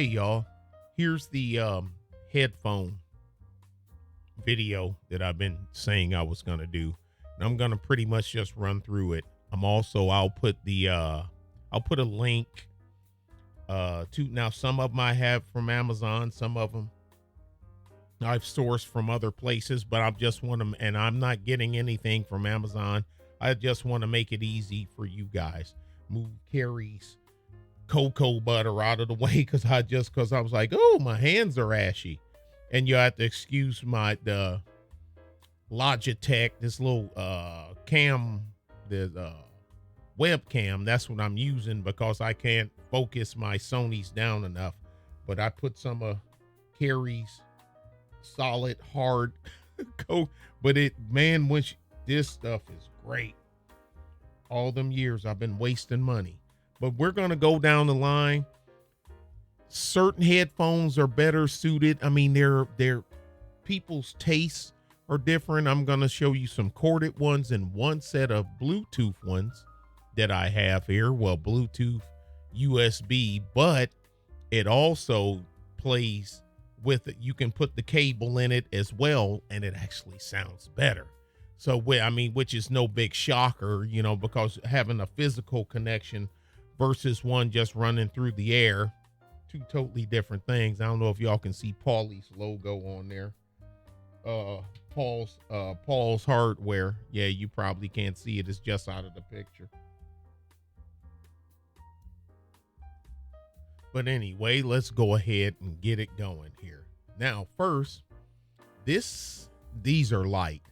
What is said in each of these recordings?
Hey y'all, here's the headphone video that I've been saying I was gonna do. And I'm gonna pretty much just run through it. I'll put the I'll put a link to, now some of them I have from Amazon, some of them I've sourced from other places, but I just want them, and I'm not getting anything from Amazon. I just want to make it easy for you guys. Move Carrie's cocoa butter out of the way because I was like, oh, my hands are ashy. And you have to excuse the Logitech, this little the webcam. That's what I'm using because I can't focus my Sony's down enough. But I put some of Carrie's solid hard coat, but this stuff is great. All them years I've been wasting money. But we're going to go down the line. Certain headphones are better suited. I mean, they're people's tastes are different. I'm going to show you some corded ones and one set of Bluetooth ones that I have here. Well, Bluetooth USB, but it also plays with it. You can put the cable in it as well, and it actually sounds better. So, which is no big shocker, because having a physical connection versus one just running through the air, two totally different things. I don't know if y'all can see Paulie's logo on there. Paul's Hardware. Yeah, you probably can't see it. It's just out of the picture. But anyway, let's go ahead and get it going here. Now, first, these are light.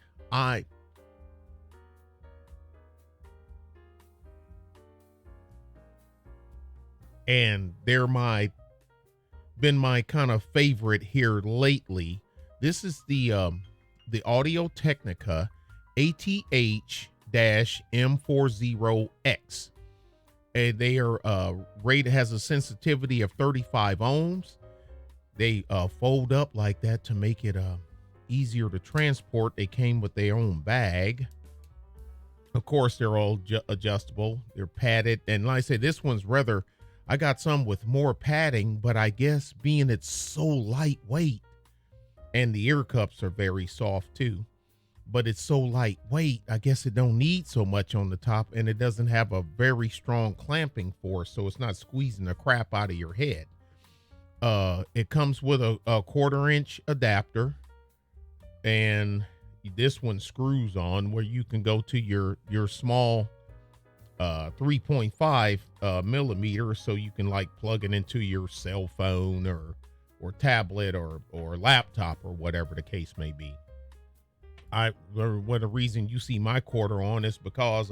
And they're been my kind of favorite here lately. This is the Audio Technica ATH-M40X. And they are rated, has a sensitivity of 35 ohms. They fold up like that to make it easier to transport. They came with their own bag. Of course, they're all adjustable. They're padded. And like I say, this one's I got some with more padding, but I guess being it's so lightweight, and the ear cups are very soft too, but it's so lightweight, I guess it don't need so much on the top, and it doesn't have a very strong clamping force, so it's not squeezing the crap out of your head. It comes with a 1/4-inch adapter, and this one screws on where you can go to your small 3.5 millimeter, so you can like plug it into your cell phone or tablet or laptop or whatever the case may be. The reason you see my quarter on is because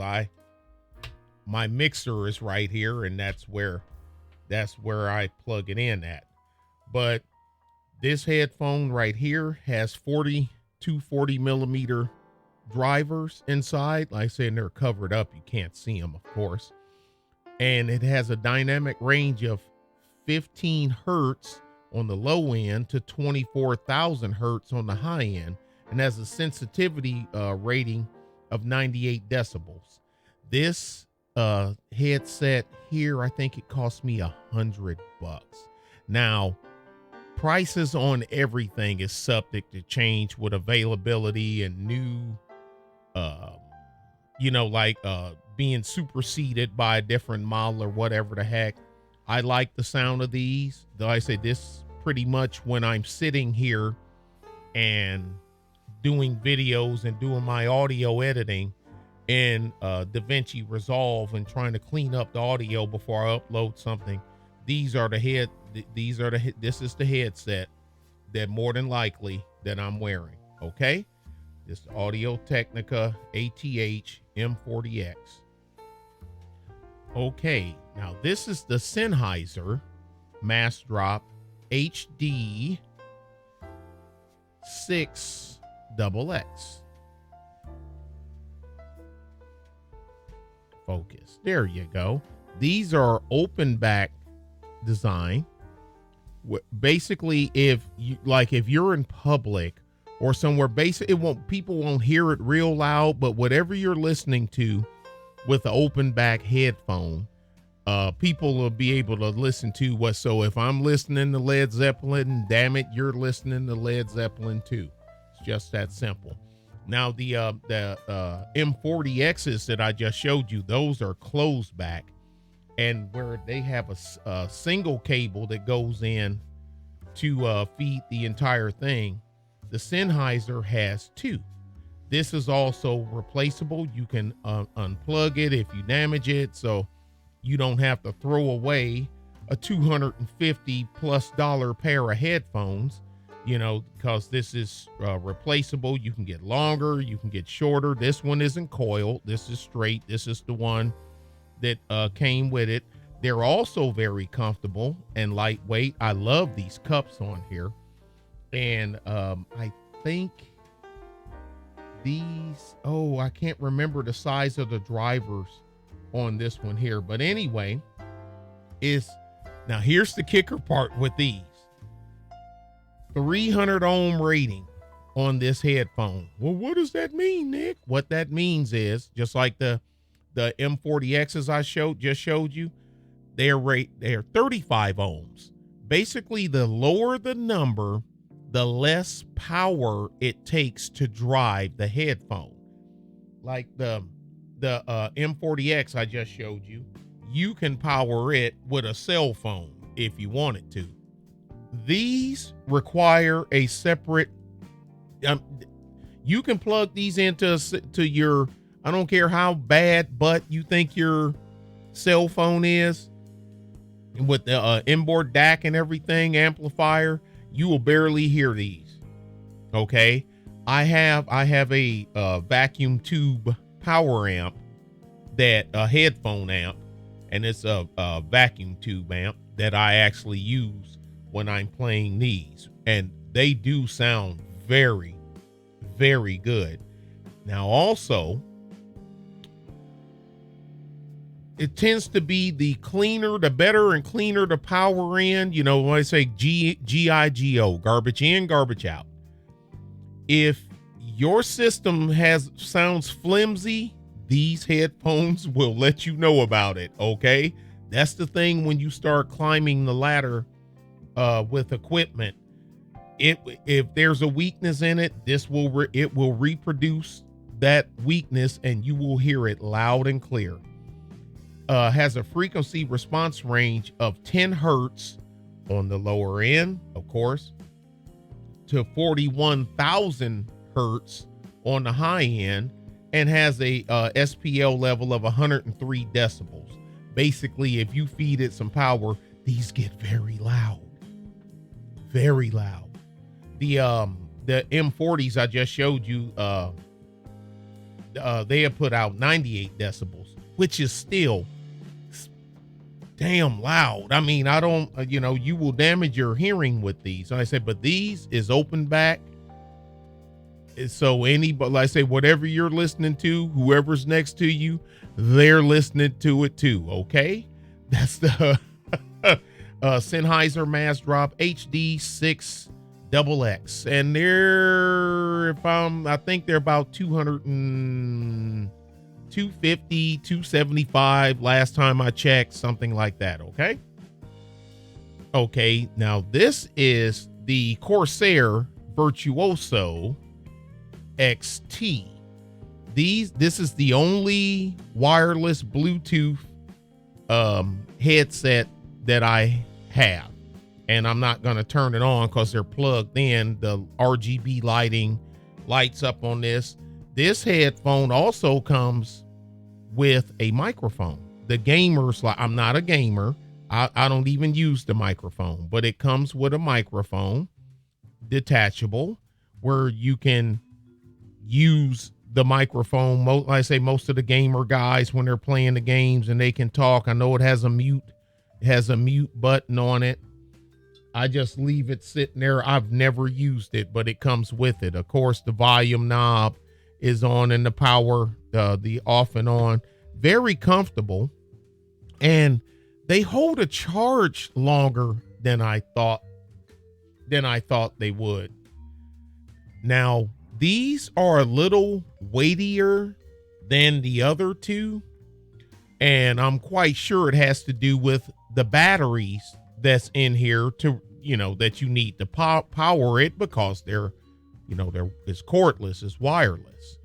my mixer is right here, and that's where I plug it in at. But this headphone right here has 40 millimeter drivers inside. Like I said, they're covered up. You can't see them, of course. And it has a dynamic range of 15 hertz on the low end to 24,000 hertz on the high end, and has a sensitivity rating of 98 decibels. This headset here, I think it cost me $100. Now, prices on everything is subject to change with availability and new being superseded by a different model or whatever the heck. I like the sound of these. Though I say this pretty much when I'm sitting here and doing videos and doing my audio editing in DaVinci Resolve and trying to clean up the audio before I upload something. This is the headset that more than likely that I'm wearing. Okay. This Audio Technica ATH-M40X. Okay, now this is the Sennheiser Mass Drop HD 6XX. Focus. There you go. These are open back design. Basically, if you're in public or somewhere, people won't hear it real loud, but whatever you're listening to with the open back headphone, people will be able to listen to what. So if I'm listening to Led Zeppelin, damn it, you're listening to Led Zeppelin too. It's just that simple. Now the M40Xs that I just showed you, those are closed back, and where they have a single cable that goes in to feed the entire thing. The Sennheiser has two. This is also replaceable. You can unplug it if you damage it, so you don't have to throw away a $250+ pair of headphones, you know, because this is replaceable. You can get longer, you can get shorter. This one isn't coiled. This is straight. This is the one that came with it. They're also very comfortable and lightweight. I love these cups on here. And I think these, I can't remember the size of the drivers on this one here. But anyway, now here's the kicker part with these. 300 ohm rating on this headphone. Well, what does that mean, Nick? What that means is, just like the M40Xs I just showed you, they're 35 ohms. Basically, the lower the number, the less power it takes to drive the headphone. Like the M40X I just showed you, you can power it with a cell phone if you wanted to. These require a separate, you can plug these into your, I don't care how bad but you think your cell phone is, with the inboard DAC and everything, amplifier, you will barely hear these. Okay, I have a vacuum tube power amp, that a headphone amp, and it's a vacuum tube amp that I actually use when I'm playing these, and they do sound very, very good. Now also, it tends to be the cleaner, the better and cleaner the power in. You know, when I say GIGO, garbage in, garbage out. If your system sounds flimsy, these headphones will let you know about it. Okay. That's the thing when you start climbing the ladder with equipment. If there's a weakness in it, it will reproduce that weakness and you will hear it loud and clear. Has a frequency response range of 10 hertz on the lower end, of course, to 41,000 hertz on the high end, and has a SPL level of 103 decibels. Basically, if you feed it some power, these get very loud, very loud. The M40s I just showed you, they have put out 98 decibels, which is still damn loud. I mean, I don't, you will damage your hearing with these. So I said, but these is open back. So like I say, whatever you're listening to, whoever's next to you, they're listening to it too. Okay. That's the Sennheiser Mass Drop HD 6XX. And I think they're about 250, 275 last time I checked, something like that. Okay, now this is the Corsair Virtuoso XT. This is the only wireless Bluetooth headset that I have, and I'm not going to turn it on because they're plugged in. The RGB lights up on this. This headphone also comes with a microphone. The gamers, I'm not a gamer. I don't even use the microphone, but it comes with a microphone, detachable, where you can use the microphone. Like I say, most of the gamer guys, when they're playing the games and they can talk, I know it has a mute button on it. I just leave it sitting there. I've never used it, but it comes with it. Of course, the volume knob is on, and the power, the off and on. Very comfortable, and they hold a charge longer than I thought they would. Now, these are a little weightier than the other two, And I'm quite sure it has to do with the batteries that's in here to, that you need to power it, because it's cordless, it's wireless.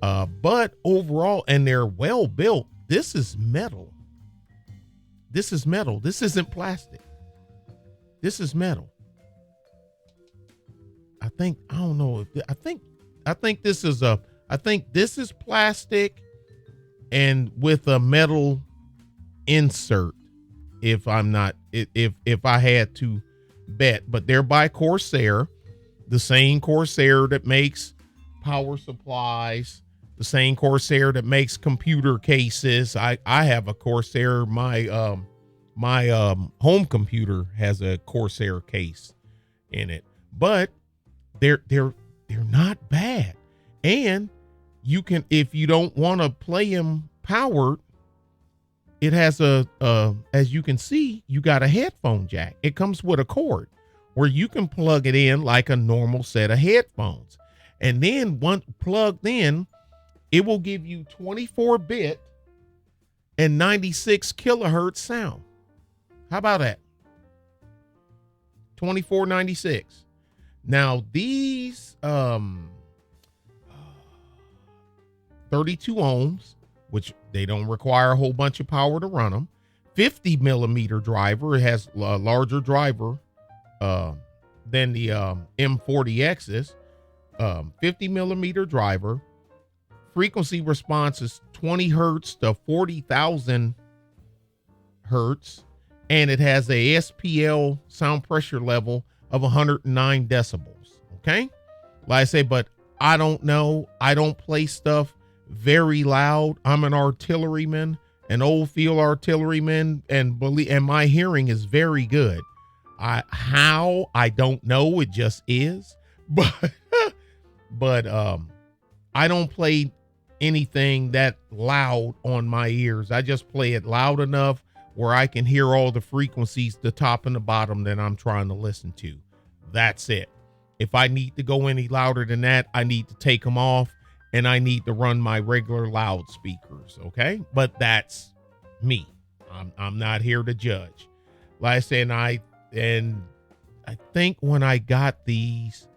But overall, and they're well built. This is metal. This is metal. This isn't plastic. This is metal. I don't know. I think this is plastic and with a metal insert. If I had to bet, but they're by Corsair, the same Corsair that makes power supplies, the same Corsair that makes computer cases. I have a Corsair. My home computer has a Corsair case in it, but they're not bad. And you can, if you don't want to play them powered, it has as you can see, you got a headphone jack. It comes with a cord where you can plug it in like a normal set of headphones. And then once plugged in, it will give you 24-bit and 96 kilohertz sound. How about that? 2496. Now these 32 ohms, which they don't require a whole bunch of power to run them. 50 millimeter driver. It has a larger driver than the M40X's. 50 millimeter driver. Frequency response is 20 hertz to 40,000 hertz. And it has a SPL sound pressure level of 109 decibels. Okay. Like I say, but I don't know. I don't play stuff very loud. I'm an artilleryman, an old field artilleryman, and my hearing is very good. I don't know. It just is. But I don't play anything that loud on my ears. I just play it loud enough where I can hear all the frequencies, the top and the bottom, that I'm trying to listen to. That's it. If I need to go any louder than that, I need to take them off and I need to run my regular loudspeakers. Okay. But that's me. I'm not here to judge. Like I said, I think when I got these,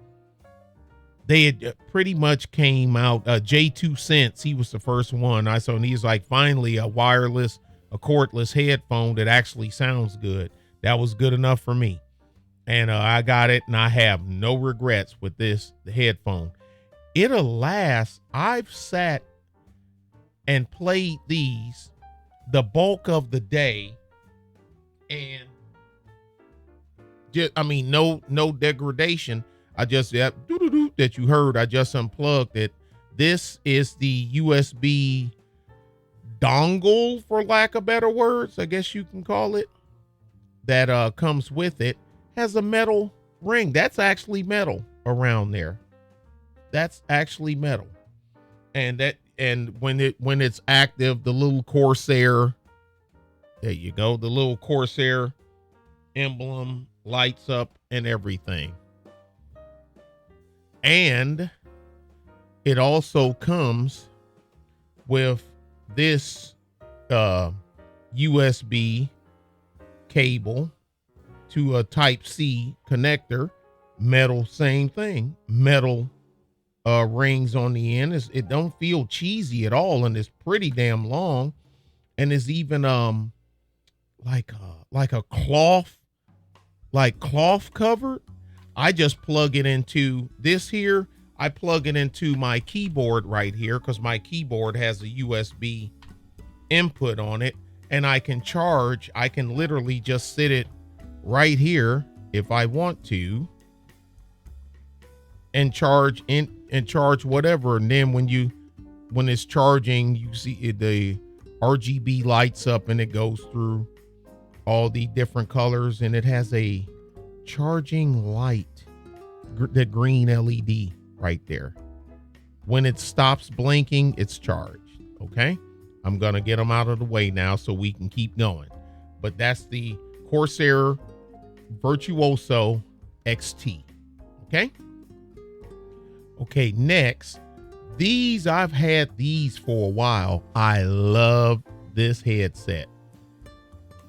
they had pretty much came out. J2 Cents, he was the first one I saw, and he's like, finally a cordless headphone that actually sounds good. That was good enough for me. And I got it, and I have no regrets with the headphone. It'll last. I've sat and played these the bulk of the day, and no degradation. I just, that you heard, I just unplugged it. This is the USB dongle, for lack of better words, I guess you can call it, that comes with it. Has a metal ring. That's actually metal around there. That's actually metal. And when it's active, the little Corsair, there you go, the little Corsair emblem lights up and everything. And it also comes with this USB cable to a Type-C connector, metal, same thing, metal rings on the end. It don't feel cheesy at all, and it's pretty damn long, and it's even like a cloth covered. I just plug it into this here. I plug it into my keyboard right here, because my keyboard has a USB input on it, and I can charge. I can literally just sit it right here if I want to, and charge whatever. And then when it's charging, you see the RGB lights up and it goes through all the different colors, and it has a charging light, the green LED right there. When it stops blinking, it's charged. Okay. I'm going to get them out of the way now so we can keep going. But that's the Corsair Virtuoso XT. Okay. Okay. Next, I've had these for a while. I love this headset.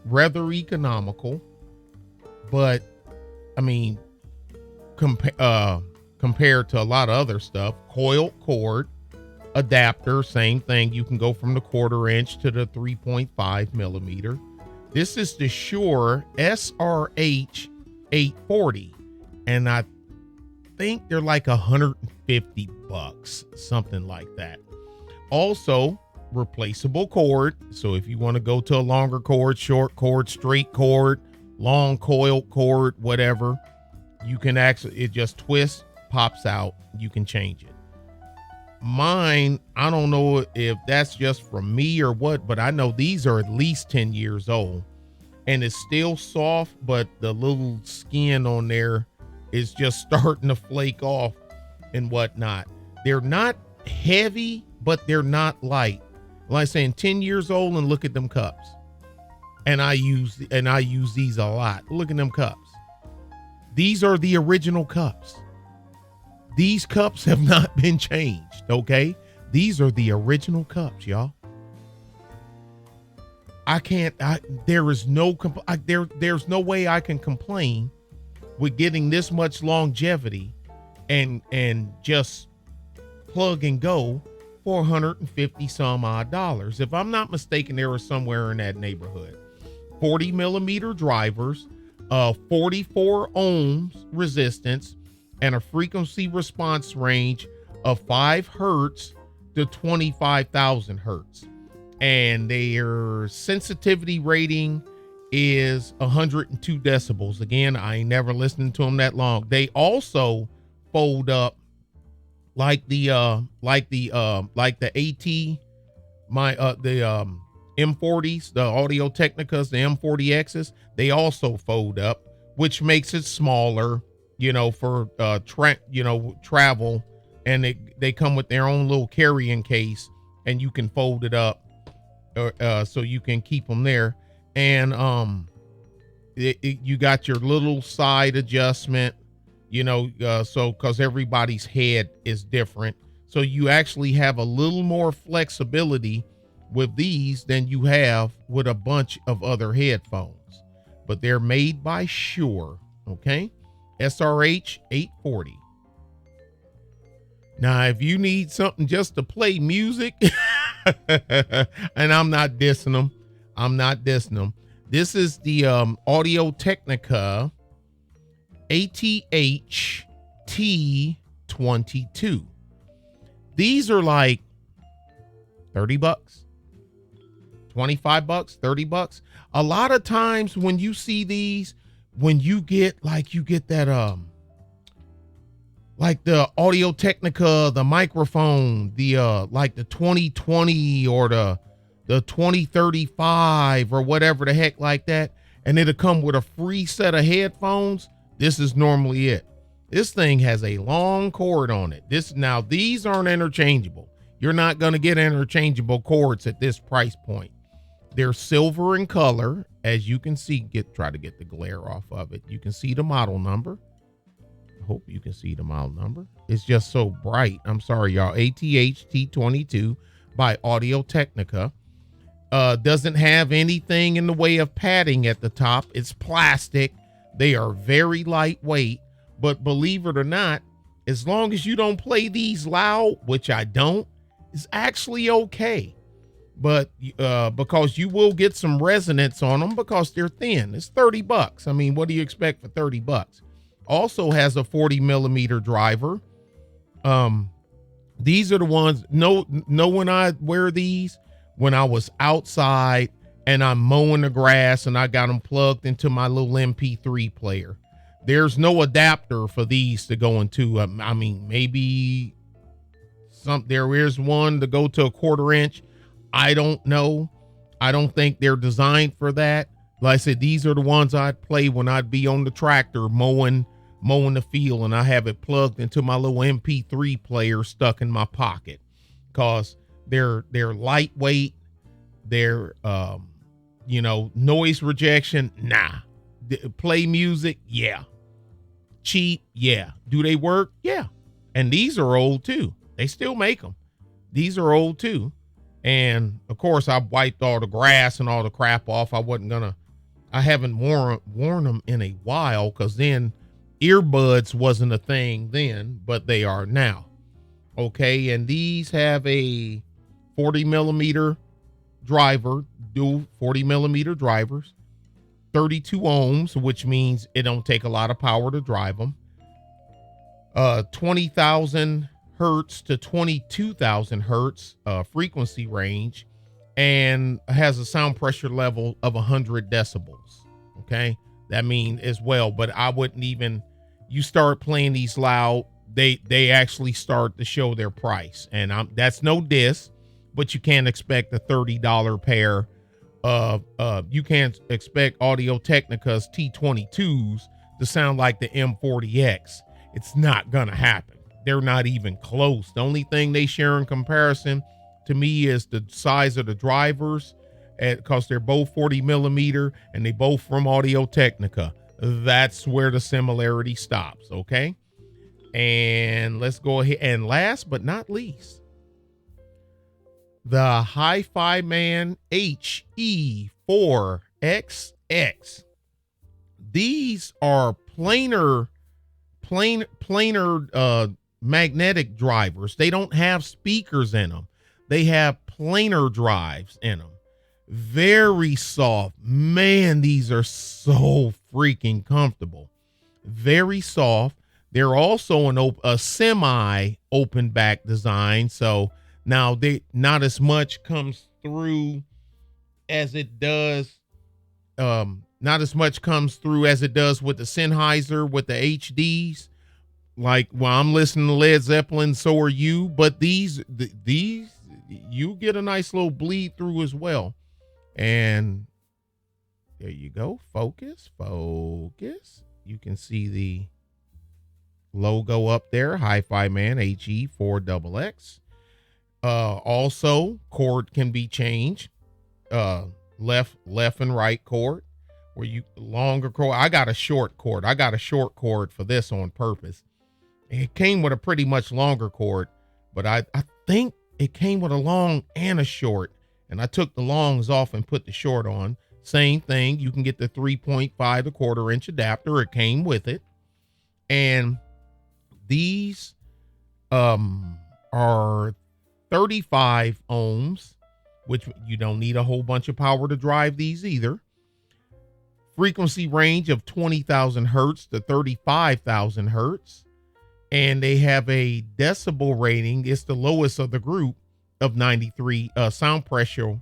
Rather economical, but I mean, compared to a lot of other stuff, coiled cord, adapter, same thing. You can go from the 1/4 inch to the 3.5 millimeter. This is the Shure SRH 840, and I think they're like $150, something like that. Also, replaceable cord. So if you want to go to a longer cord, short cord, straight cord, long coil cord, whatever, you can actually, it just twists, pops out, you can change it. Mine, I don't know if that's just from me or what, but I know these are at least 10 years old and it's still soft, but the little skin on there is just starting to flake off and whatnot. They're not heavy, but they're not light. Like I'm saying, 10 years old, and look at them cups. And I use these a lot. Look at them cups. These are the original cups. These cups have not been changed, okay? These are the original cups, y'all. There's no way I can complain with getting this much longevity and just plug and go for $150 some odd dollars. If I'm not mistaken, they were somewhere in that neighborhood. 40 millimeter drivers, 44 ohms resistance, and a frequency response range of 5 hertz to 25,000 hertz. And their sensitivity rating is 102 decibels. Again, I ain't never listened to them that long. They also fold up like the M40s, the Audio Technicas, the M40Xs. They also fold up, which makes it smaller, for travel, and they come with their own little carrying case, and you can fold it up, so you can keep them there. And you got your little side adjustment, so because everybody's head is different, so you actually have a little more flexibility with these than you have with a bunch of other headphones. But they're made by Shure, okay? SRH 840. Now, if you need something just to play music, and I'm not dissing them. This is the Audio Technica ATH T22. These are like $30, $25, $30. A lot of times when you see these, when you get that like the Audio Technica, the microphone, the like the 2020 or the 2035 or whatever the heck like that, and it'll come with a free set of headphones. This is normally it. This thing has a long cord on it. Now these aren't interchangeable. You're not going to get interchangeable cords at this price point. They're silver in color, as you can see. Try to get the glare off of it. You can see the model number. I hope you can see the model number. It's just so bright. I'm sorry, y'all. ATH T22 by Audio Technica. Doesn't have anything in the way of padding at the top. It's plastic. They are very lightweight, but believe it or not, as long as you don't play these loud, which I don't, it's actually okay. But because you will get some resonance on them because they're thin. It's $30. I mean, what do you expect for $30? Also has a 40 millimeter driver. These are the ones, know when I wear these, when I was outside and I'm mowing the grass and I got them plugged into my little MP3 player. There's no adapter for these to go into. I mean, maybe there is one to go to a 1/4 inch. I don't know. I don't think they're designed for that. Like I said, these are the ones I'd play when I'd be on the tractor mowing the field, and I have it plugged into my little MP3 player stuck in my pocket, because they're lightweight. They're noise rejection, nah. Play music, yeah. Cheap, yeah. Do they work? Yeah. And these are old too. They still make them. These are old too. And of course, I wiped all the grass and all the crap off. I haven't worn them in a while, because then earbuds wasn't a thing then, but they are now. Okay. And these have a 40 millimeter driver, dual 40 millimeter drivers, 32 ohms, which means it don't take a lot of power to drive them. 20,000 hertz to 22,000 hertz frequency range, and has a sound pressure level of 100 decibels. Okay, that means as well, but I wouldn't even, you start playing these loud, they actually start to show their price. And that's no diss, but you can't expect a $30 pair of you can't expect Audio Technica's T22s to sound like the M40X. It's not gonna happen. They're not even close. The only thing they share in comparison to me is the size of the drivers, because they're both 40 millimeter and they both from Audio Technica. That's where the similarity stops. Okay. And let's go ahead. And last but not least, the Hi-Fi Man HE4XX. These are planar magnetic drivers. They don't have speakers in them. They have planar drives in them. Very soft. Man, these are so freaking comfortable. Very soft. They're also a semi open back design. So now not as much comes through as it does. Not as much comes through as it does with the Sennheiser, with the HDs. Like, while I'm listening to Led Zeppelin, so are you. But these you get a nice little bleed through as well. And there you go. Focus. You can see the logo up there. Hi-Fi Man HE4XX. Also, cord can be changed. Left and right cord. Where you longer cord. I got a short cord. For this on purpose. It came with a pretty much longer cord, but I think it came with a long and a short, and I took the longs off and put the short on. Same thing. You can get the 3.5 1/4 inch adapter. It came with it. And these are 35 ohms, which you don't need a whole bunch of power to drive these either. Frequency range of 20,000 hertz to 35,000 hertz. And they have a decibel rating. It's the lowest of the group of 93, sound pressure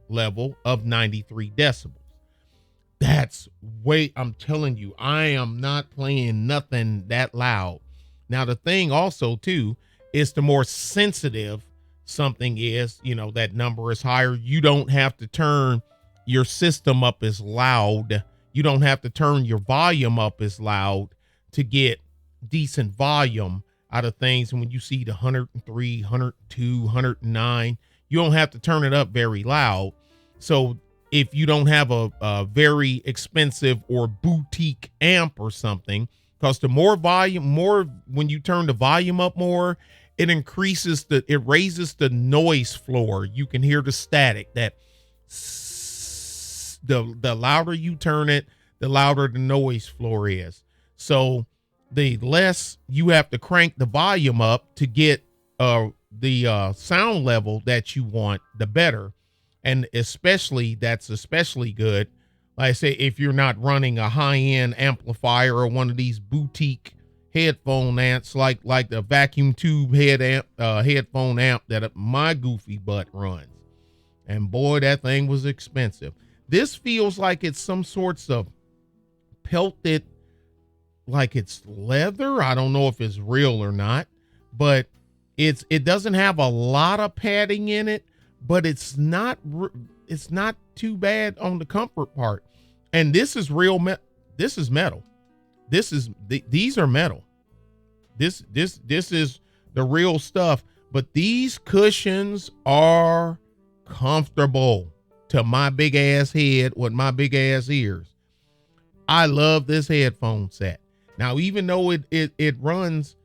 level of 93 decibels. That's I'm telling you, I am not playing nothing that loud. Now, the thing also too, is the more sensitive something is, that number is higher. You don't have to turn your system up as loud. You don't have to turn your volume up as loud to get decent volume out of things. And when you see the 103, 102, 109, you don't have to turn it up very loud. So if you don't have a very expensive or boutique amp or something, because the more when you turn the volume up more, it raises the noise floor. You can hear the static. That the louder you turn it, the louder the noise floor is. So the less you have to crank the volume up to get the sound level that you want, the better. And that's especially good, like I say, if you're not running a high-end amplifier or one of these boutique headphone amps, like the vacuum tube headphone amp that my goofy butt runs. And boy, that thing was expensive. This feels like it's some sorts of pelted, like it's leather. I don't know if it's real or not, but it doesn't have a lot of padding in it, but it's not too bad on the comfort part. And this is real. This is metal. These are metal. This is the real stuff, but these cushions are comfortable to my big ass head with my big ass ears. I love this headphone set. Now, even though it runs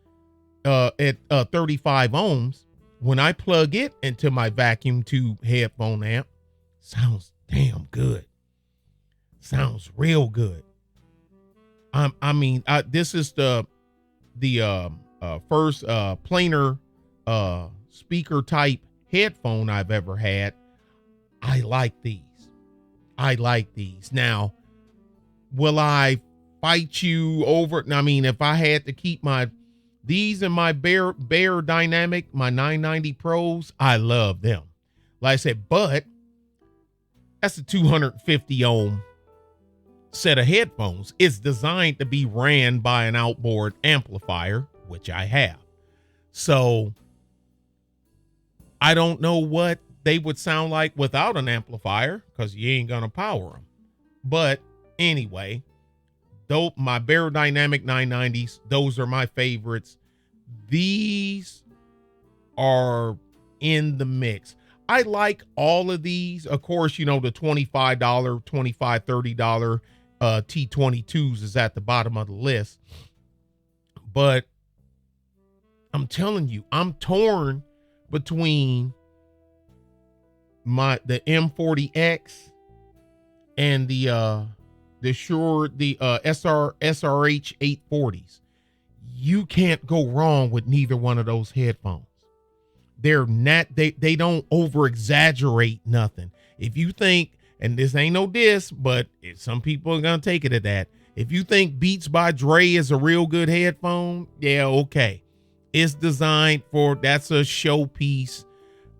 at 35 ohms, when I plug it into my vacuum tube headphone amp, sounds damn good. Sounds real good. This is the first planar speaker type headphone I've ever had. I like these. Now, will I fight you over? I mean, if I had to keep these and my Beyerdynamic, my 990 Pros, I love them. Like I said, but that's a 250 ohm set of headphones. It's designed to be ran by an outboard amplifier, which I have. So I don't know what they would sound like without an amplifier, because you ain't gonna power them. But anyway, though, my Beyerdynamic 990s, those are my favorites. These are in the mix. I like all of these. Of course, the $25, $30 T22s is at the bottom of the list. But I'm telling you, I'm torn between the M40X and the SRH 840s. You can't go wrong with neither one of those headphones. They're not, they don't over exaggerate nothing. If you think, and this ain't no diss, but some people are gonna take it at that. If you think Beats by Dre is a real good headphone, yeah, okay. It's designed for, that's a showpiece,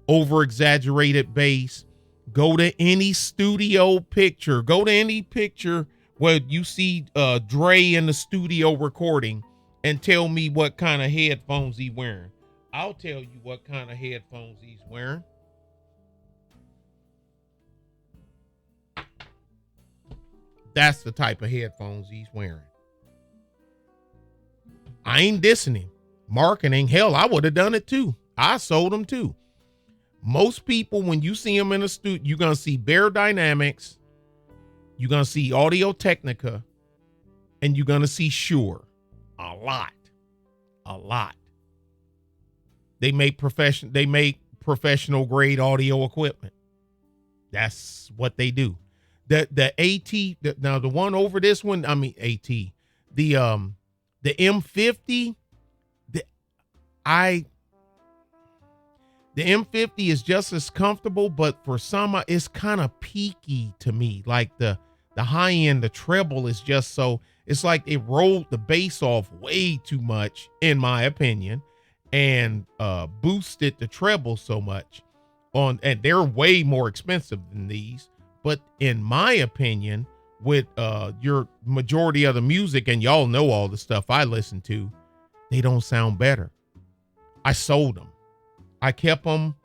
over exaggerated bass. Go to any studio picture, go to any picture where you see Dre in the studio recording, and tell me what kind of headphones he's wearing. I'll tell you what kind of headphones he's wearing. That's the type of headphones he's wearing. I ain't dissing him. Marketing, hell, I would have done it too. I sold them too. Most people, when you see them in a studio, you're going to see Beyerdynamics, you're going to see Audio Technica, and you're going to see Shure. A lot. They make professional grade audio equipment. That's what they do. The AT, now the one over this one, AT, the M50, the M50 is just as comfortable, but for some, it's kind of peaky to me. Like the high end, the treble is just so, it's like it rolled the bass off way too much, in my opinion, and boosted the treble so much and they're way more expensive than these. But in my opinion, with your majority of the music, and y'all know all the stuff I listen to, they don't sound better. I sold them. I kept them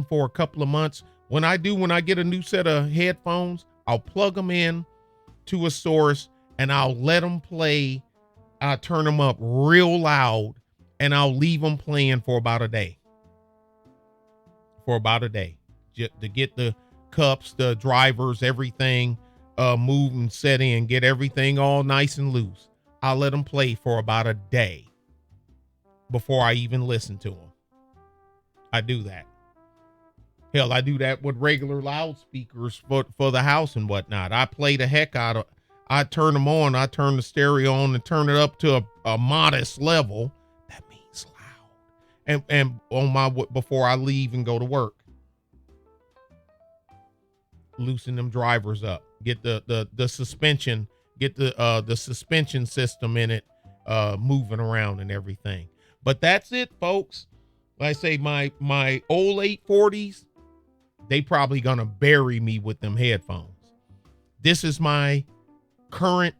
for a couple of months. When I get a new set of headphones, I'll plug them in to a source and I'll let them play. I turn them up real loud and I'll leave them playing for about a day. Just to get the cups, the drivers, everything move and set in, get everything all nice and loose. I'll let them play for about a day before I even listen to them. I do that. Hell, I do that with regular loudspeakers for the house and whatnot. I play the heck out of, I turn them on, I turn the stereo on and turn it up to a modest level. That means loud. And on my, before I leave and go to work. Loosen them drivers up, get the suspension, get the suspension system in it, moving around and everything. But that's it, folks. Like I say, my old 840s, they probably gonna bury me with them headphones. This is my current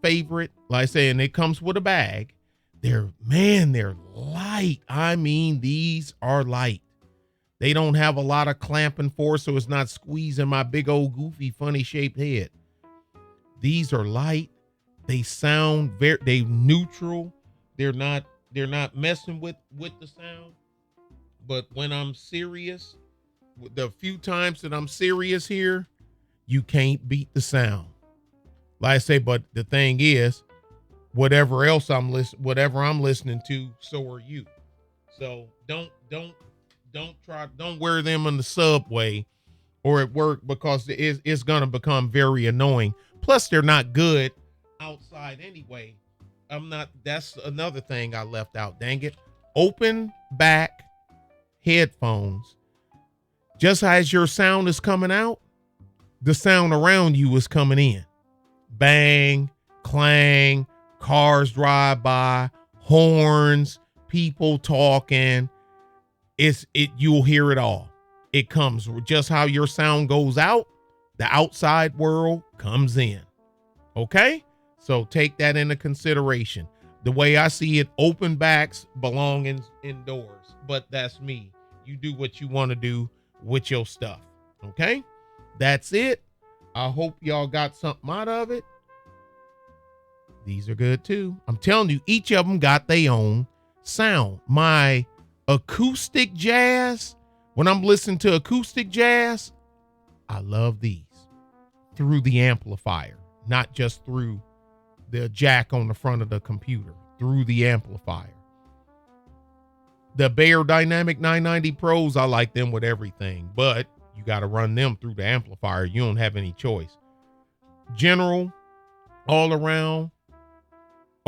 favorite. Like I say, and it comes with a bag. They're light. I mean, these are light. They don't have a lot of clamping force, so it's not squeezing my big old goofy funny shaped head. These are light. They sound they neutral. They're not messing with the sound. But when I'm serious, the few times that I'm serious here, you can't beat the sound. Like I say, but the thing is, whatever I'm listening to, so are you. So don't wear them in the subway or at work, because it's going to become very annoying. Plus, they're not good outside anyway. That's another thing I left out. Dang it. Open back headphones. Just as your sound is coming out, the sound around you is coming in. Bang, clang, cars drive by, horns, people talking. You'll hear it all. It comes just how your sound goes out, the outside world comes in. Okay? So take that into consideration. The way I see it, open backs belong indoors, but that's me. You do what you want to do with your stuff. Okay? That's it. I hope y'all got something out of it. These are good too. I'm telling you, each of them got their own sound. My acoustic jazz, when I'm listening to acoustic jazz, I love these through the amplifier, not just through the jack on the front of the computer, through the amplifier. The Beyerdynamic 990 Pros, I like them with everything, but you got to run them through the amplifier. You don't have any choice. General, all around.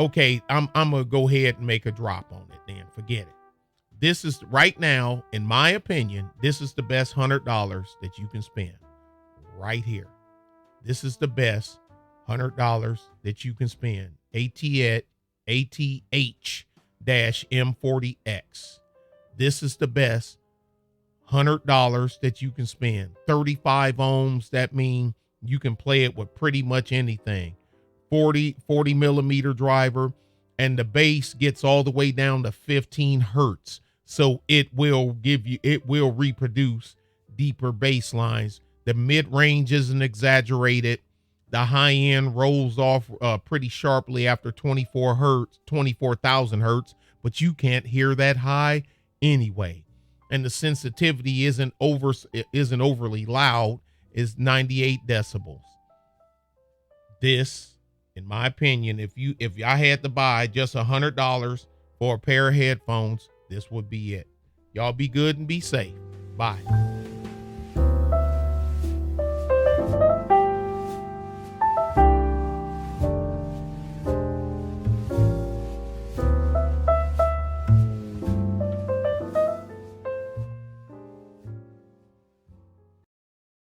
Okay, I'm gonna go ahead and make a drop on it then. Forget it. This is right now, in my opinion, this is the best $100 that you can spend right here. This is the best $100 that you can spend. ATH-M40X. This is the best $100 that you can spend. 35 ohms. That means you can play it with pretty much anything. 40 millimeter driver, and the bass gets all the way down to 15 hertz. So it will reproduce deeper bass lines. The mid range isn't exaggerated. The high end rolls off pretty sharply after 24,000 hertz, but you can't hear that high anyway. And the sensitivity isn't overly loud, is 98 decibels. This, in my opinion, if I had to buy just $100 for a pair of headphones, this would be it. Y'all be good and be safe. Bye.